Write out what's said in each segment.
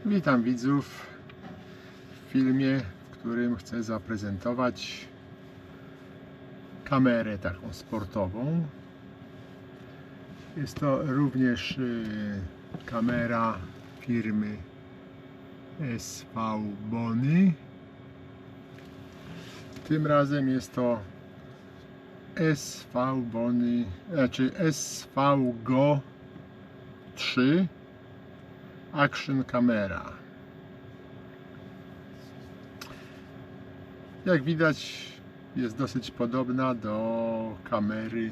Witam widzów w filmie, w którym chcę zaprezentować kamerę taką sportową. Jest to również kamera firmy SV Bony. Tym razem jest to SV Bony, SV Go 3 Action Camera. Jak widać, jest dosyć podobna do kamery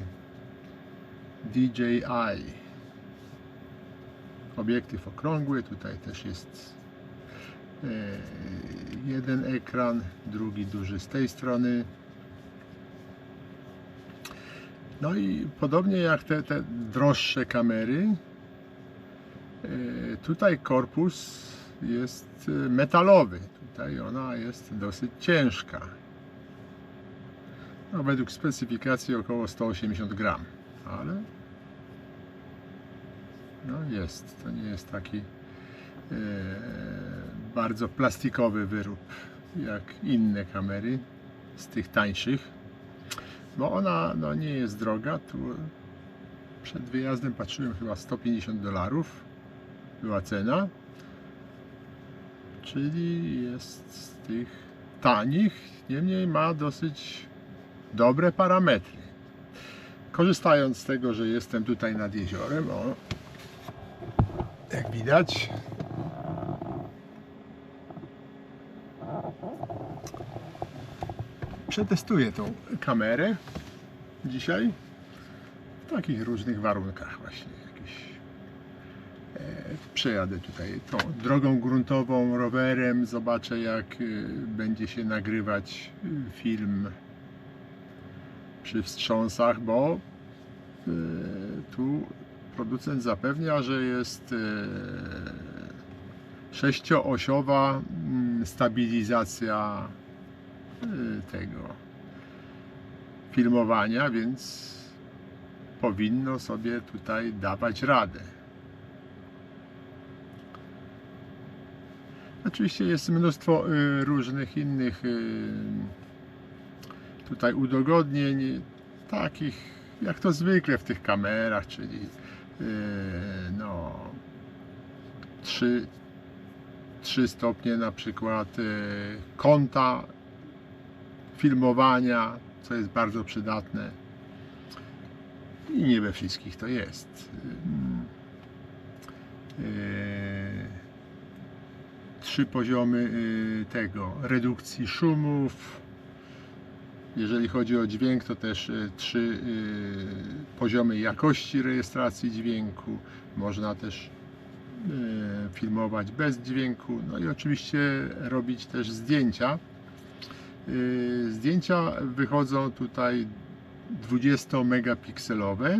DJI. Obiektyw okrągły, tutaj też jest jeden ekran, drugi duży z tej strony. No i podobnie jak te droższe kamery, tutaj korpus jest metalowy. Tutaj ona jest dosyć ciężka. No, według specyfikacji około 180 gram, ale no jest. To nie jest taki bardzo plastikowy wyrób jak inne kamery z tych tańszych, bo ona no, nie jest droga. Tu przed wyjazdem patrzyłem, chyba $150 była cena, czyli jest z tych tanich, niemniej ma dosyć dobre parametry. Korzystając z tego, że jestem tutaj nad jeziorem, o, jak widać, przetestuję tą kamerę dzisiaj w takich różnych warunkach właśnie. Przejadę tutaj tą drogą gruntową, rowerem, zobaczę jak będzie się nagrywać film przy wstrząsach, bo tu producent zapewnia, że jest 6-osiowa stabilizacja tego filmowania, więc powinno sobie tutaj dawać radę. Oczywiście jest mnóstwo różnych innych tutaj udogodnień, takich jak to zwykle w tych kamerach, czyli no 3 stopnie na przykład kąta filmowania, co jest bardzo przydatne i nie we wszystkich to jest. 3 poziomy tego redukcji szumów. Jeżeli chodzi o dźwięk, to też 3 poziomy jakości rejestracji dźwięku. Można też filmować bez dźwięku. No i oczywiście robić też zdjęcia. Zdjęcia wychodzą tutaj 20 megapikselowe.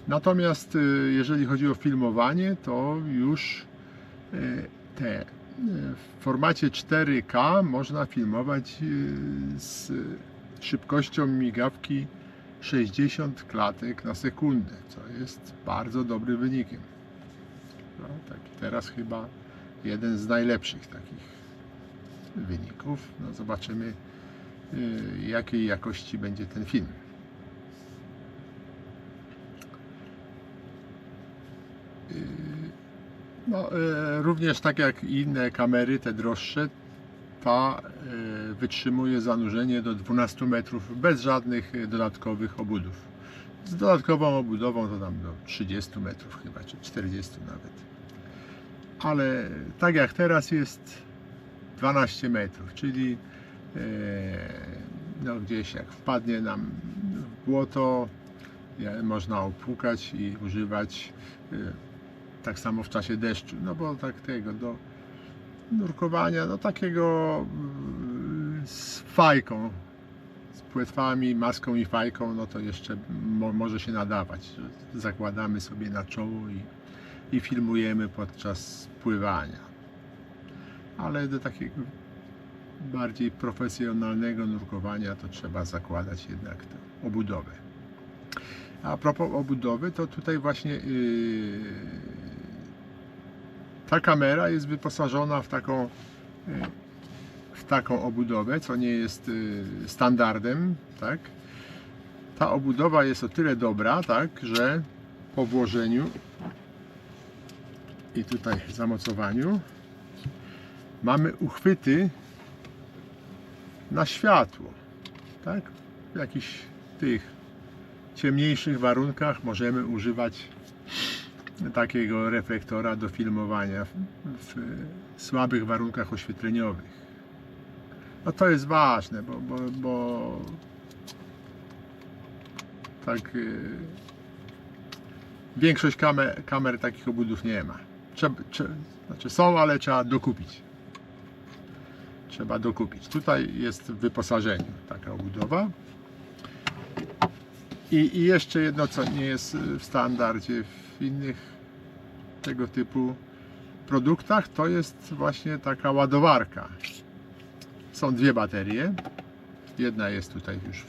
Natomiast jeżeli chodzi o filmowanie, to już w formacie 4K można filmować z szybkością migawki 60 klatek na sekundę, co jest bardzo dobrym wynikiem. No, taki teraz chyba jeden z najlepszych takich wyników. No, zobaczymy, jakiej jakości będzie ten film. No, również tak jak inne kamery, te droższe, ta wytrzymuje zanurzenie do 12 metrów bez żadnych dodatkowych obudów. Z dodatkową obudową to tam do 30 metrów chyba, czy 40 nawet. Ale tak jak teraz jest 12 metrów, czyli no gdzieś jak wpadnie nam w błoto, można opłukać i używać. Tak samo w czasie deszczu, no bo tak tego do nurkowania, no takiego z fajką, z płetwami, maską i fajką, no to jeszcze może się nadawać. Zakładamy sobie na czoło i filmujemy podczas pływania. Ale do takiego bardziej profesjonalnego nurkowania to trzeba zakładać jednak tę obudowę. A propos obudowy, to tutaj właśnie Ta kamera jest wyposażona w taką obudowę, co nie jest standardem, tak? Ta obudowa jest o tyle dobra, tak, że po włożeniu i tutaj zamocowaniu mamy uchwyty na światło, tak? W jakichś tych ciemniejszych warunkach możemy używać takiego reflektora do filmowania w słabych warunkach oświetleniowych. No to jest ważne, bo tak większość kamer takich obudów nie ma. Znaczy są, ale trzeba dokupić. Trzeba dokupić. Tutaj jest w wyposażeniu taka obudowa. I jeszcze jedno, co nie jest w standardzie w innych tego typu produktach, to jest właśnie taka ładowarka. Są dwie baterie. Jedna jest tutaj już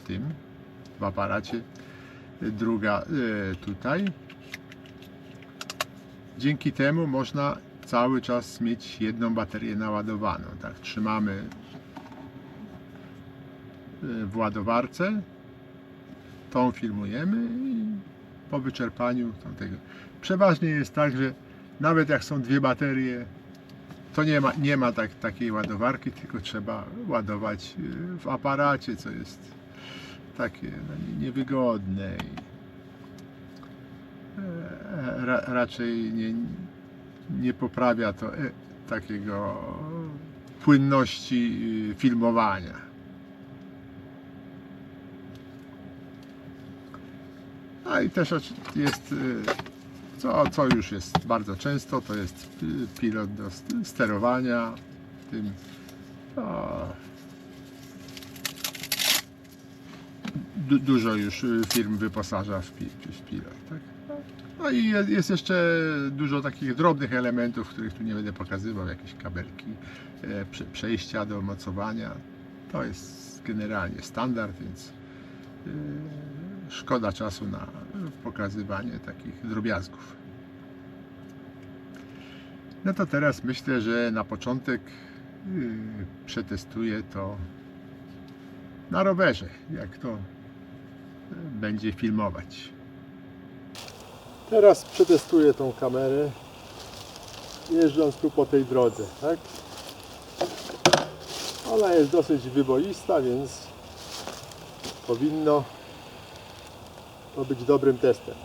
w aparacie, druga tutaj. Dzięki temu można cały czas mieć jedną baterię naładowaną. Tak, trzymamy w ładowarce, tą filmujemy i po wyczerpaniu tamtego. Przeważnie jest tak, że nawet jak są dwie baterie, to nie ma takiej ładowarki, tylko trzeba ładować w aparacie, co jest takie niewygodne i raczej nie poprawia to takiego płynności filmowania. A i też jest, co już jest bardzo często, to jest pilot do sterowania tym. Dużo już firm wyposaża w pilot. Tak? No i jest jeszcze dużo takich drobnych elementów, których tu nie będę pokazywał, jakieś kabelki, przejścia do mocowania. To jest generalnie standard, więc szkoda czasu na pokazywanie takich drobiazgów. No to teraz myślę, że na początek przetestuję to na rowerze, jak to będzie filmować. Teraz przetestuję tą kamerę, jeżdżąc tu po tej drodze, tak? Ona jest dosyć wyboista, więc powinno to być dobrym testem.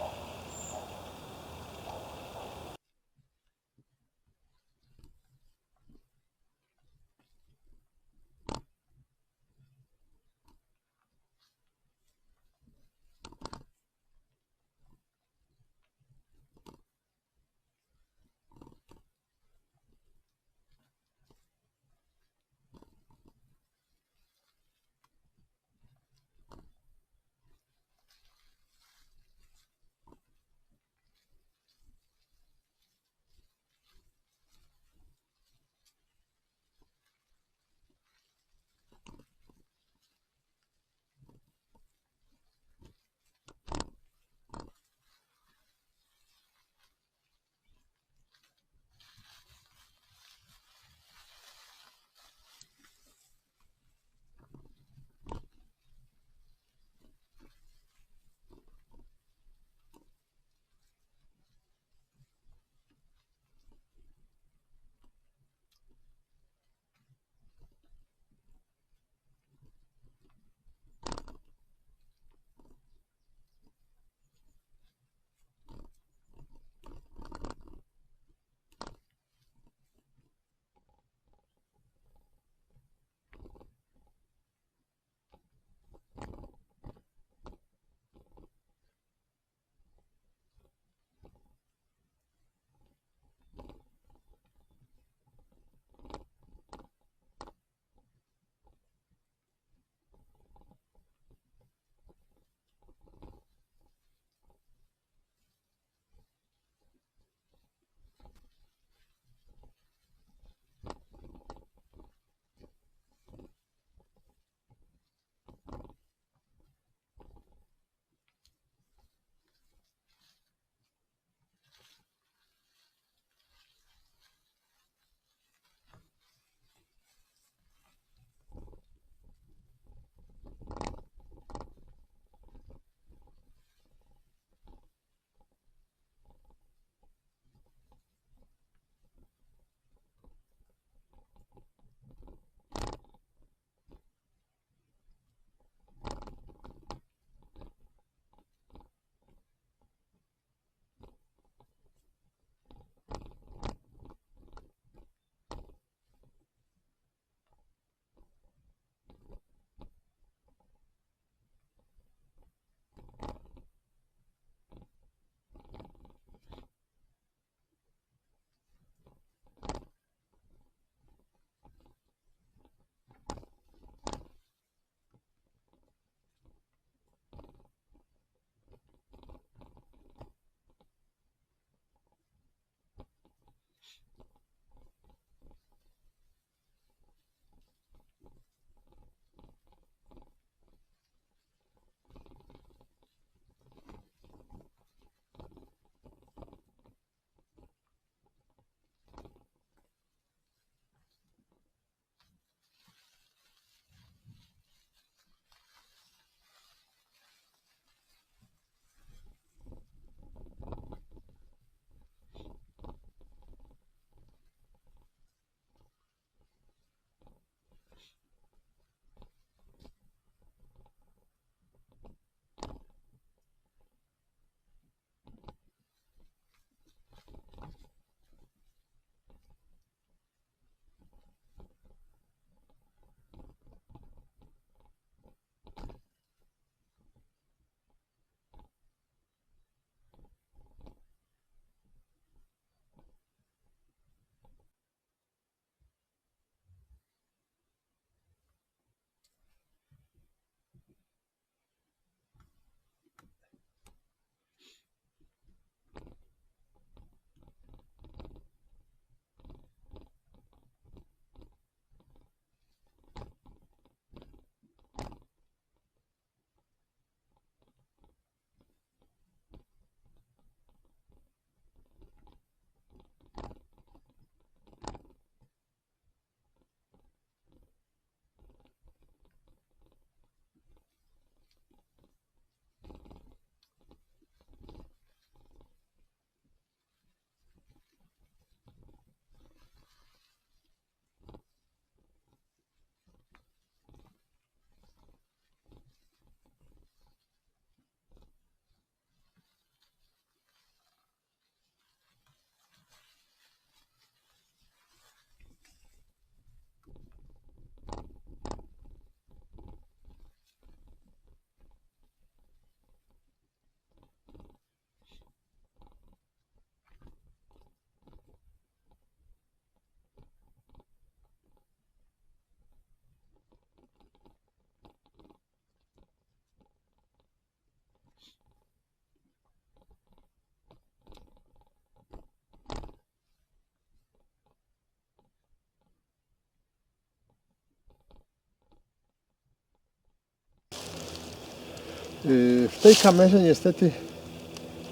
W tej kamerze niestety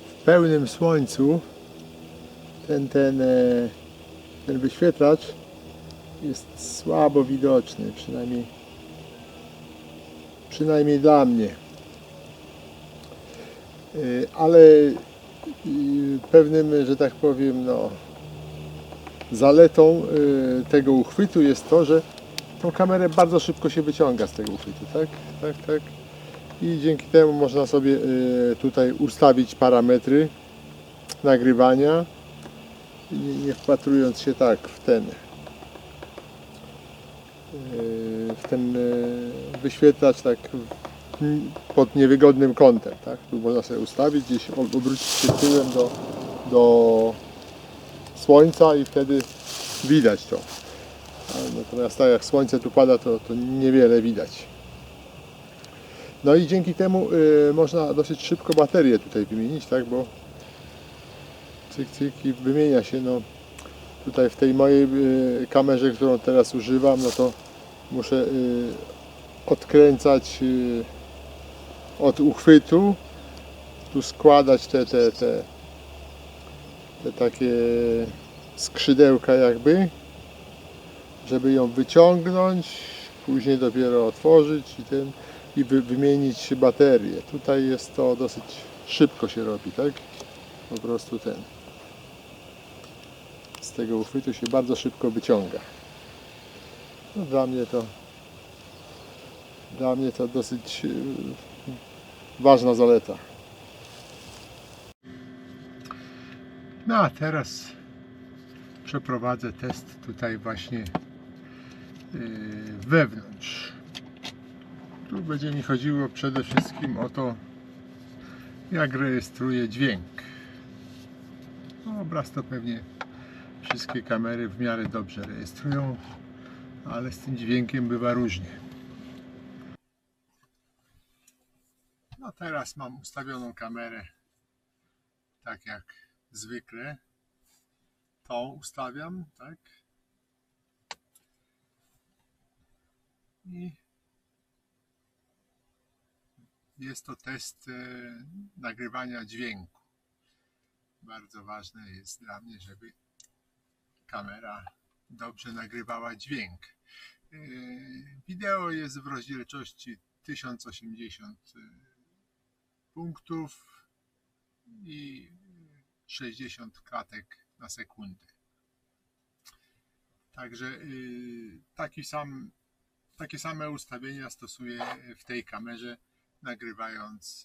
w pełnym słońcu ten wyświetlacz jest słabo widoczny, przynajmniej dla mnie. Ale pewnym, że tak powiem, zaletą tego uchwytu jest to, że tą kamerę bardzo szybko się wyciąga z tego uchwytu, tak. I dzięki temu można sobie tutaj ustawić parametry nagrywania, nie wpatrując się tak w ten wyświetlacz tak pod niewygodnym kątem, tak? Tu można sobie ustawić, gdzieś obrócić się tyłem do słońca i wtedy widać to. Natomiast tak jak słońce tu pada, to niewiele widać. No i dzięki temu można dosyć szybko baterię tutaj wymienić, tak? Bo cyk i wymienia się. Tutaj w tej mojej kamerze, którą teraz używam, to muszę odkręcać od uchwytu, tu składać te takie skrzydełka jakby, żeby ją wyciągnąć, później dopiero otworzyć i wymienić baterię. Tutaj jest to dosyć szybko się robi, tak? Po prostu z tego uchwytu się bardzo szybko wyciąga. Dla mnie to dosyć ważna zaleta. No a teraz przeprowadzę test tutaj właśnie wewnątrz. Tu będzie mi chodziło przede wszystkim o to, jak rejestruje dźwięk. Obraz to pewnie wszystkie kamery w miarę dobrze rejestrują, ale z tym dźwiękiem bywa różnie. No teraz mam ustawioną kamerę tak jak zwykle. Tą ustawiam, tak? I jest to test nagrywania dźwięku. Bardzo ważne jest dla mnie, żeby kamera dobrze nagrywała dźwięk. Wideo jest w rozdzielczości 1080 punktów i 60 klatek na sekundę. Także takie same ustawienia stosuję w tej kamerze, nagrywając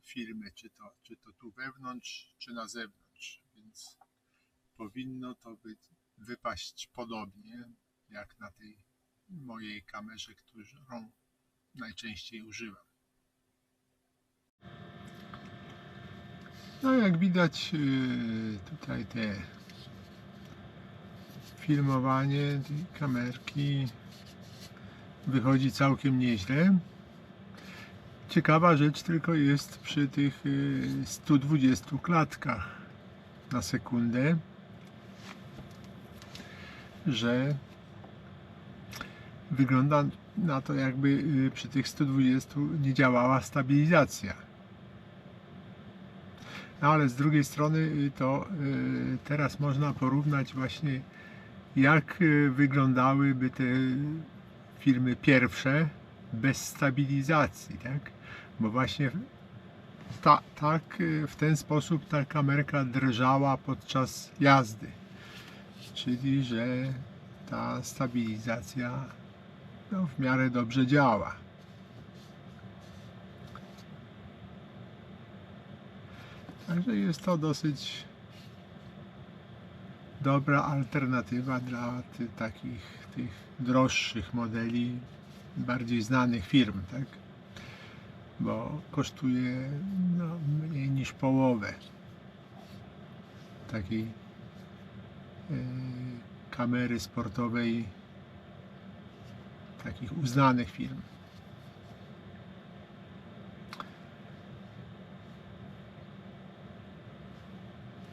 filmy, czy to tu wewnątrz, czy na zewnątrz. Więc powinno to wypaść podobnie jak na tej mojej kamerze, którą najczęściej używam. No jak widać tutaj te filmowanie tej kamerki wychodzi całkiem nieźle. Ciekawa rzecz tylko jest przy tych 120 klatkach na sekundę, że wygląda na to, jakby przy tych 120 nie działała stabilizacja. No ale z drugiej strony to teraz można porównać właśnie, jak wyglądałyby te filmy pierwsze bez stabilizacji, tak? Bo właśnie w ten sposób ta kamerka drżała podczas jazdy, czyli że ta stabilizacja w miarę dobrze działa. Także jest to dosyć dobra alternatywa dla tych droższych modeli, bardziej znanych firm, tak? Bo kosztuje mniej niż połowę takiej kamery sportowej takich uznanych firm.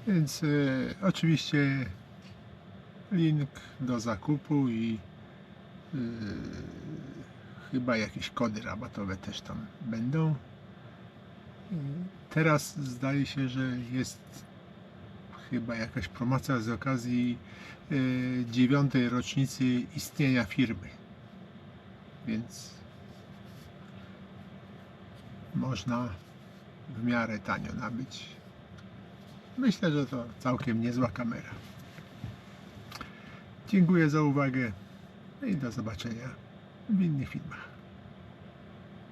Więc oczywiście link do zakupu i chyba jakieś kody rabatowe też tam będą. Teraz zdaje się, że jest chyba jakaś promocja z okazji 9. rocznicy istnienia firmy. Więc można w miarę tanio nabyć. Myślę, że to całkiem niezła kamera. Dziękuję za uwagę i do zobaczenia w innych filmach.